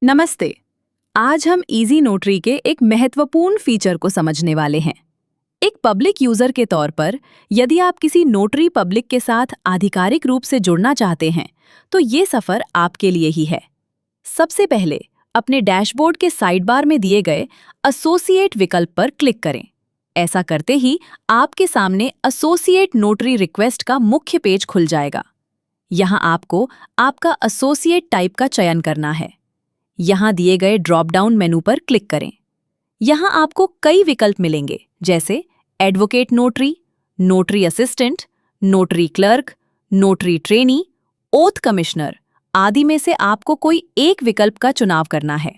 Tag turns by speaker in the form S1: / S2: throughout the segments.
S1: नमस्ते। आज हम इजी नोटरी के एक महत्वपूर्ण फीचर को समझने वाले हैं। एक पब्लिक यूजर के तौर पर, यदि आप किसी नोटरी पब्लिक के साथ आधिकारिक रूप से जुड़ना चाहते हैं, तो ये सफर आपके लिए ही है। सबसे पहले अपने डैशबोर्ड के साइड बार में दिए गए एसोसिएट विकल्प पर क्लिक करें। ऐसा करते ही आपके सामने एसोसिएट नोटरी रिक्वेस्ट का मुख्य पेज खुल जाएगा। यहाँ आपको आपका एसोसिएट टाइप का चयन करना है। यहाँ दिए गए ड्रॉप डाउन मेनू पर क्लिक करें। यहाँ आपको कई विकल्प मिलेंगे, जैसे advocate notary, notary assistant, notary clerk, notary trainee, oath commissioner आदि में से आपको कोई एक विकल्प का चुनाव करना है।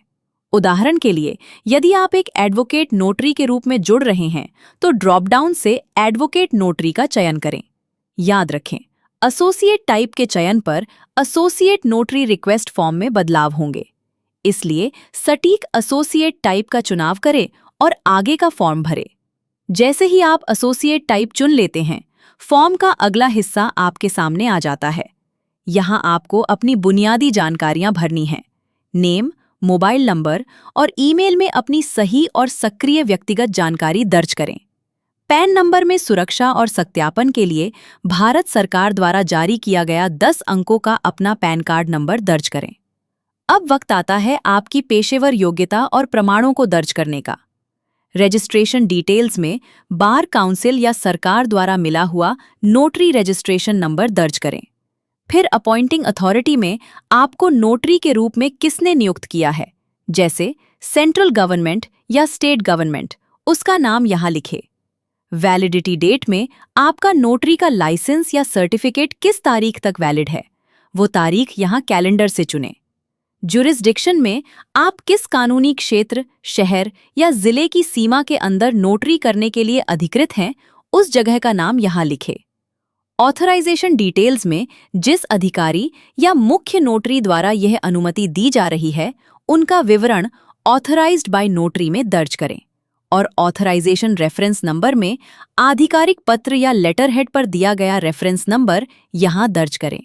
S1: उदाहरण के लिए, यदि आप एक एडवोकेट नोटरी के रूप में जुड़ रहे हैं, तो ड्रॉप डाउन से एडवोकेट नोटरी का चयन करें। याद रखें, एसोसिएट टाइप के चयन पर एसोसिएट नोटरी रिक्वेस्ट फॉर्म में बदलाव होंगे, इसलिए सटीक एसोसिएट टाइप का चुनाव करें और आगे का फॉर्म भरें। जैसे ही आप एसोसिएट टाइप चुन लेते हैं, फॉर्म का अगला हिस्सा आपके सामने आ जाता है। यहाँ आपको अपनी बुनियादी जानकारियां भरनी हैं। नेम, मोबाइल नंबर और ईमेल में अपनी सही और सक्रिय व्यक्तिगत जानकारी दर्ज करें। पैन नंबर में सुरक्षा और सत्यापन के लिए भारत सरकार द्वारा जारी किया गया 10 अंकों का अपना पैन कार्ड नंबर दर्ज करें। अब वक्त आता है आपकी पेशेवर योग्यता और प्रमाणों को दर्ज करने का। रजिस्ट्रेशन डिटेल्स में बार काउंसिल या सरकार द्वारा मिला हुआ नोटरी रजिस्ट्रेशन नंबर दर्ज करें। फिर अपॉइंटिंग अथॉरिटी में आपको नोटरी के रूप में किसने नियुक्त किया है, जैसे सेंट्रल गवर्नमेंट या स्टेट गवर्नमेंट, उसका नाम यहाँ लिखें। वैलिडिटी डेट में आपका नोटरी का लाइसेंस या सर्टिफिकेट किस तारीख तक वैलिड है, वो तारीख यहाँ कैलेंडर से चुनें। जुरिस्डिक्शन में आप किस कानूनी क्षेत्र, शहर या जिले की सीमा के अंदर नोटरी करने के लिए अधिकृत हैं, उस जगह का नाम यहाँ लिखें। ऑथराइजेशन डिटेल्स में जिस अधिकारी या मुख्य नोटरी द्वारा यह अनुमति दी जा रही है, उनका विवरण ऑथराइज्ड बाय नोटरी में दर्ज करें और ऑथराइजेशन रेफरेंस नंबर में आधिकारिक पत्र या लेटर हेड पर दिया गया रेफरेंस नंबर यहाँ दर्ज करें।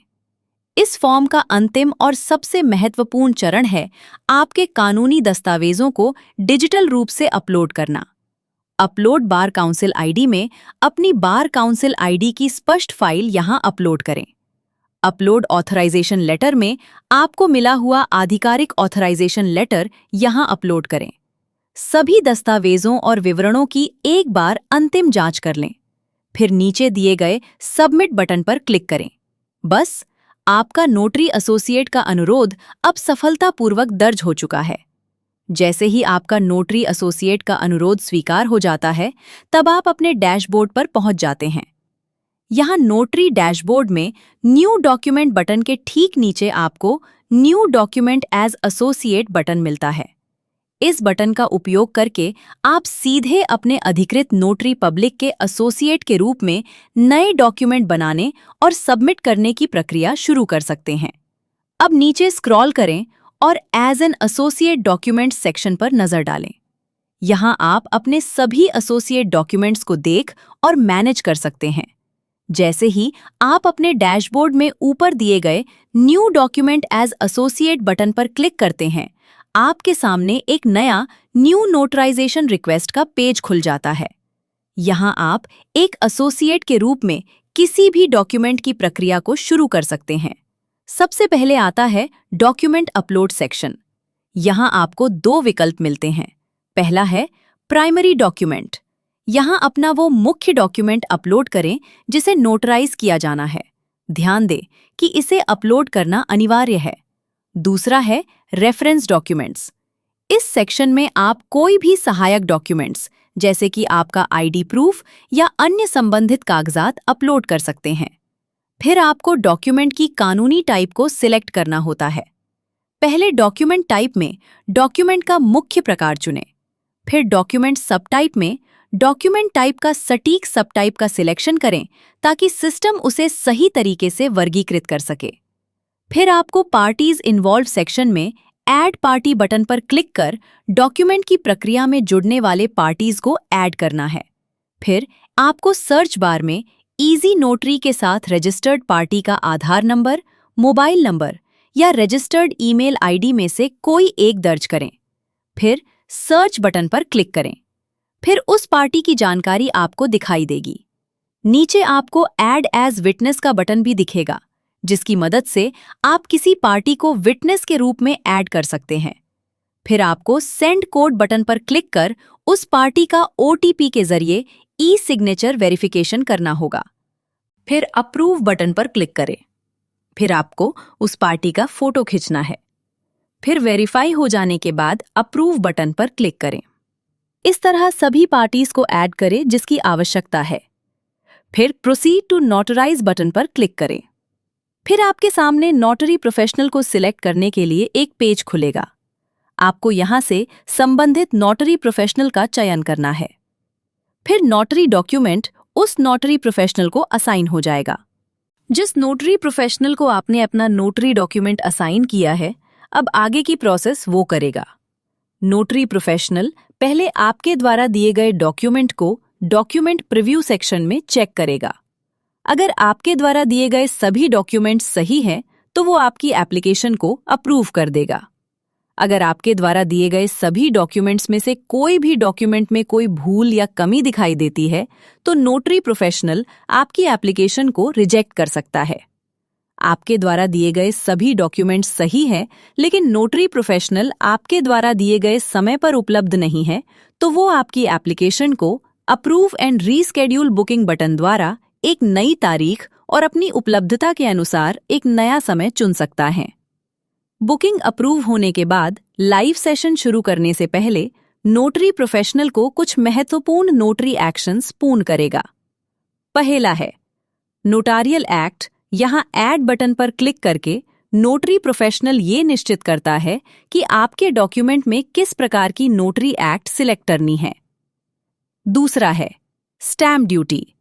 S1: इस फॉर्म का अंतिम और सबसे महत्वपूर्ण चरण है आपके कानूनी दस्तावेजों को डिजिटल रूप से अपलोड करना। अपलोड बार काउंसिल आईडी में अपनी बार काउंसिल आईडी की स्पष्ट फाइल यहाँ अपलोड करें। अपलोड ऑथराइजेशन लेटर में आपको मिला हुआ आधिकारिक ऑथराइजेशन लेटर यहाँ अपलोड करें। सभी दस्तावेजों और विवरणों की एक बार अंतिम जांच कर लें। फिर नीचे दिए गए सबमिट बटन पर क्लिक करें। बस, आपका नोटरी एसोसिएट का अनुरोध अब सफलतापूर्वक दर्ज हो चुका है। जैसे ही आपका नोटरी एसोसिएट का अनुरोध स्वीकार हो जाता है, तब आप अपने डैशबोर्ड पर पहुंच जाते हैं। यहाँ नोटरी डैशबोर्ड में न्यू डॉक्यूमेंट बटन के ठीक नीचे आपको new document as associate button मिलता है। इस बटन का उपयोग करके आप सीधे अपने अधिकृत नोटरी पब्लिक के एसोसिएट के रूप में नए डॉक्यूमेंट बनाने और सबमिट करने की प्रक्रिया शुरू कर सकते हैं। अब नीचे स्क्रॉल करें और as an associate document section पर नजर डालें। यहाँ आप अपने सभी एसोसिएट डॉक्यूमेंट्स को देख और मैनेज कर सकते हैं। जैसे ही आप अपने डैशबोर्ड में ऊपर दिए गए new document as associate button पर क्लिक करते हैं, आपके सामने एक नया न्यू नोटराइजेशन रिक्वेस्ट का पेज खुल जाता है। यहाँ आप एक एसोसिएट के रूप में किसी भी डॉक्यूमेंट की प्रक्रिया को शुरू कर सकते हैं। सबसे पहले आता है डॉक्यूमेंट अपलोड सेक्शन। यहाँ आपको 2 विकल्प मिलते हैं। पहला है प्राइमरी डॉक्यूमेंट। यहाँ अपना वो मुख्य डॉक्यूमेंट अपलोड करें जिसे नोटराइज किया जाना है। ध्यान दें कि इसे अपलोड करना अनिवार्य है। दूसरा है रेफरेंस डॉक्यूमेंट्स। इस सेक्शन में आप कोई भी सहायक डॉक्यूमेंट्स, जैसे कि आपका आईडी प्रूफ या अन्य संबंधित कागजात अपलोड कर सकते हैं। फिर आपको डॉक्यूमेंट की कानूनी टाइप को सिलेक्ट करना होता है। पहले डॉक्यूमेंट टाइप में डॉक्यूमेंट का मुख्य प्रकार चुनें। फिर डॉक्यूमेंट सब टाइप में डॉक्यूमेंट टाइप का सटीक सब टाइप का सिलेक्शन करें, ताकि सिस्टम उसे सही तरीके से वर्गीकृत कर सके। फिर आपको पार्टीज इन्वॉल्व सेक्शन में ऐड पार्टी बटन पर क्लिक कर डॉक्यूमेंट की प्रक्रिया में जुड़ने वाले पार्टीज को ऐड करना है। फिर आपको सर्च बार में इजी नोटरी के साथ रजिस्टर्ड पार्टी का आधार नंबर, मोबाइल नंबर या रजिस्टर्ड ईमेल आईडी में से कोई एक दर्ज करें। फिर सर्च बटन पर क्लिक करें। फिर उस पार्टी की जानकारी आपको दिखाई देगी। नीचे आपको ऐड एज विटनेस का बटन भी दिखेगा, जिसकी मदद से आप किसी पार्टी को विटनेस के रूप में ऐड कर सकते हैं। फिर आपको सेंड कोड बटन पर क्लिक कर उस पार्टी का OTP के जरिए ई-सिग्नेचर वेरिफिकेशन करना होगा। फिर अप्रूव बटन पर क्लिक करें। फिर आपको उस पार्टी का फोटो खींचना है। फिर वेरीफाई हो जाने के बाद अप्रूव बटन पर क्लिक करें। इस तरह सभी पार्टीज को ऐड करें जिसकी आवश्यकता है। फिर प्रोसीड टू नोटराइज बटन पर क्लिक करें। फिर आपके सामने नोटरी प्रोफेशनल को सिलेक्ट करने के लिए एक पेज खुलेगा। आपको यहां से संबंधित नोटरी प्रोफेशनल का चयन करना है। फिर नोटरी डॉक्यूमेंट उस नोटरी प्रोफेशनल को असाइन हो जाएगा। जिस नोटरी प्रोफेशनल को आपने अपना नोटरी डॉक्यूमेंट असाइन किया है, अब आगे की प्रोसेस वो करेगा। नोटरी प्रोफेशनल पहले आपके द्वारा दिए गए डॉक्यूमेंट को डॉक्यूमेंट प्रीव्यू सेक्शन में चेक करेगा। अगर आपके द्वारा दिए गए सभी डॉक्यूमेंट्स सही हैं, तो वो आपकी एप्लीकेशन को अप्रूव कर देगा। अगर आपके द्वारा दिए गए सभी डॉक्यूमेंट्स में से कोई भी डॉक्यूमेंट में कोई भूल या कमी दिखाई देती है, तो नोटरी प्रोफेशनल आपकी एप्लीकेशन को रिजेक्ट कर सकता है। आपके द्वारा दिए गए सभी डॉक्यूमेंट्स सही हैं, लेकिन नोटरी प्रोफेशनल आपके द्वारा दिए गए समय पर उपलब्ध नहीं है, तो वो आपकी एप्लीकेशन को approve and reschedule booking button द्वारा एक नई तारीख और अपनी उपलब्धता के अनुसार एक नया समय चुन सकता है। बुकिंग अप्रूव होने के बाद लाइव सेशन शुरू करने से पहले नोटरी प्रोफेशनल को कुछ महत्वपूर्ण नोटरी एक्शंस पूर्ण करेगा। पहला है नोटारियल एक्ट। यहां ऐड बटन पर क्लिक करके नोटरी प्रोफेशनल ये निश्चित करता है कि आपके डॉक्यूमेंट में किस प्रकार की नोटरी एक्ट सिलेक्ट करनी है। दूसरा है स्टैम्प ड्यूटी।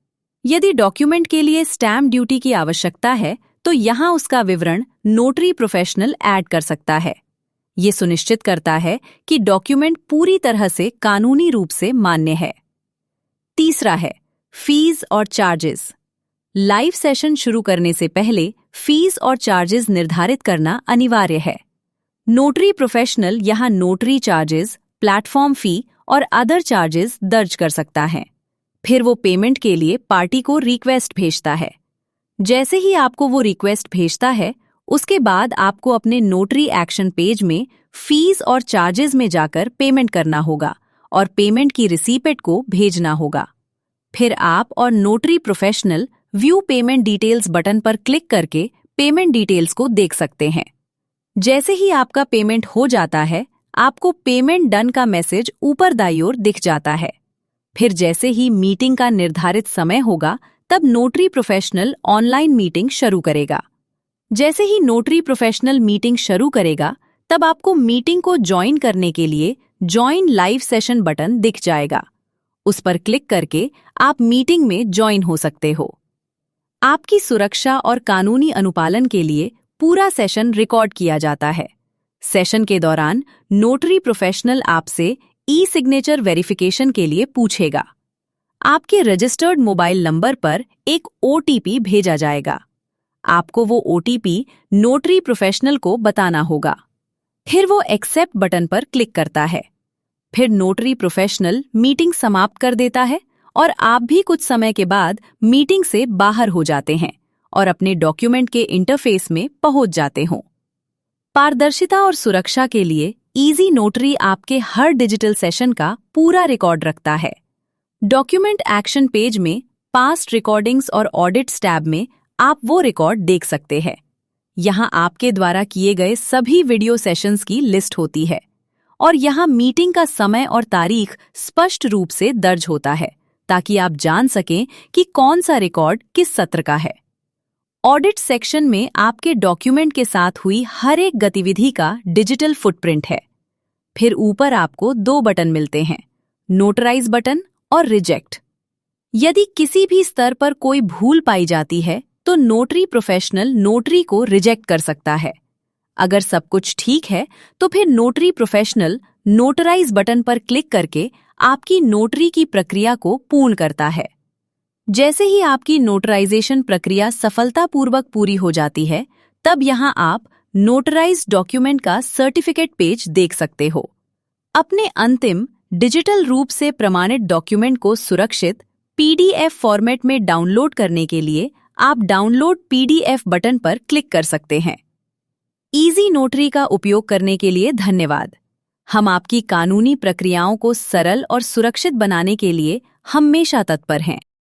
S1: यदि डॉक्यूमेंट के लिए स्टैम्प ड्यूटी की आवश्यकता है, तो यहां उसका विवरण नोटरी प्रोफेशनल ऐड कर सकता है। ये सुनिश्चित करता है कि डॉक्यूमेंट पूरी तरह से कानूनी रूप से मान्य है। तीसरा है फीस और चार्जेस। लाइव सेशन शुरू करने से पहले फीस और चार्जेस निर्धारित करना अनिवार्य है। नोटरी प्रोफेशनल यहां नोटरी चार्जेस, प्लेटफॉर्म फी और अदर चार्जेस दर्ज कर सकता है। फिर वो पेमेंट के लिए पार्टी को रिक्वेस्ट भेजता है। जैसे ही आपको वो रिक्वेस्ट भेजता है, उसके बाद आपको अपने नोटरी एक्शन पेज में फीस और चार्जेस में जाकर पेमेंट करना होगा और पेमेंट की रिसीप्ट को भेजना होगा। फिर आप और notary professional view payment details button पर क्लिक करके पेमेंट डिटेल्स को देख सकते हैं। जैसे ही आपका पेमेंट हो जाता है, आपको पेमेंट डन का मैसेज ऊपर दाईं ओर दिख जाता है। फिर जैसे ही मीटिंग का निर्धारित समय होगा, तब नोटरी प्रोफेशनल ऑनलाइन मीटिंग शुरू करेगा। जैसे ही नोटरी प्रोफेशनल मीटिंग शुरू करेगा, तब आपको मीटिंग को ज्वाइन करने के लिए ज्वाइन लाइव सेशन बटन दिख जाएगा। उस पर क्लिक करके आप मीटिंग में ज्वाइन हो सकते हो। आपकी सुरक्षा और कानूनी अनुपालन के लिए पूरा सेशन रिकॉर्ड किया जाता है। सेशन के दौरान नोटरी प्रोफेशनल आपसे ई-सिग्नेचर वेरिफिकेशन के लिए पूछेगा। आपके रजिस्टर्ड मोबाइल नंबर पर एक OTP भेजा जाएगा। आपको वो OTP नोटरी प्रोफेशनल को बताना होगा। फिर वो एक्सेप्ट बटन पर क्लिक करता है। फिर नोटरी प्रोफेशनल मीटिंग समाप्त कर देता है और आप भी कुछ समय के बाद मीटिंग से बाहर हो जाते हैं और अपने डॉक्यूमेंट के इंटरफेस में पहुंच जाते हो। पारदर्शिता और सुरक्षा के लिए इजी नोटरी आपके हर डिजिटल सेशन का पूरा रिकॉर्ड रखता है। डॉक्यूमेंट एक्शन पेज में पास्ट रिकॉर्डिंग्स और ऑडिट्स टैब में आप वो रिकॉर्ड देख सकते हैं। यहाँ आपके द्वारा किए गए सभी वीडियो सेशंस की लिस्ट होती है और यहाँ मीटिंग का समय और तारीख स्पष्ट रूप से दर्ज होता है, ताकि आप जान सकें कि कौन सा रिकॉर्ड किस सत्र का है। ऑडिट सेक्शन में आपके डॉक्यूमेंट के साथ हुई हर एक गतिविधि का डिजिटल फुटप्रिंट है। फिर ऊपर आपको 2 बटन मिलते हैं, नोटराइज बटन और रिजेक्ट। यदि किसी भी स्तर पर कोई भूल पाई जाती है, तो नोटरी प्रोफेशनल नोटरी को रिजेक्ट कर सकता है। अगर सब कुछ ठीक है, तो फिर नोटरी प्रोफेशनल नोटराइज बटन पर क्लिक करके आपकी नोटरी की प्रक्रिया को पूर्ण करता है। जैसे ही आपकी नोटराइजेशन प्रक्रिया सफलतापूर्वक पूरी हो जाती है, तब यहाँ आप नोटराइज्ड डॉक्यूमेंट का सर्टिफिकेट पेज देख सकते हो। अपने अंतिम डिजिटल रूप से प्रमाणित डॉक्यूमेंट को सुरक्षित पीडीएफ फॉर्मेट में डाउनलोड करने के लिए आप डाउनलोड पीडीएफ बटन पर क्लिक कर सकते हैं। इजी नोटरी का उपयोग करने के लिए धन्यवाद। हम आपकी कानूनी प्रक्रियाओं को सरल और सुरक्षित बनाने के लिए हमेशा तत्पर हैं।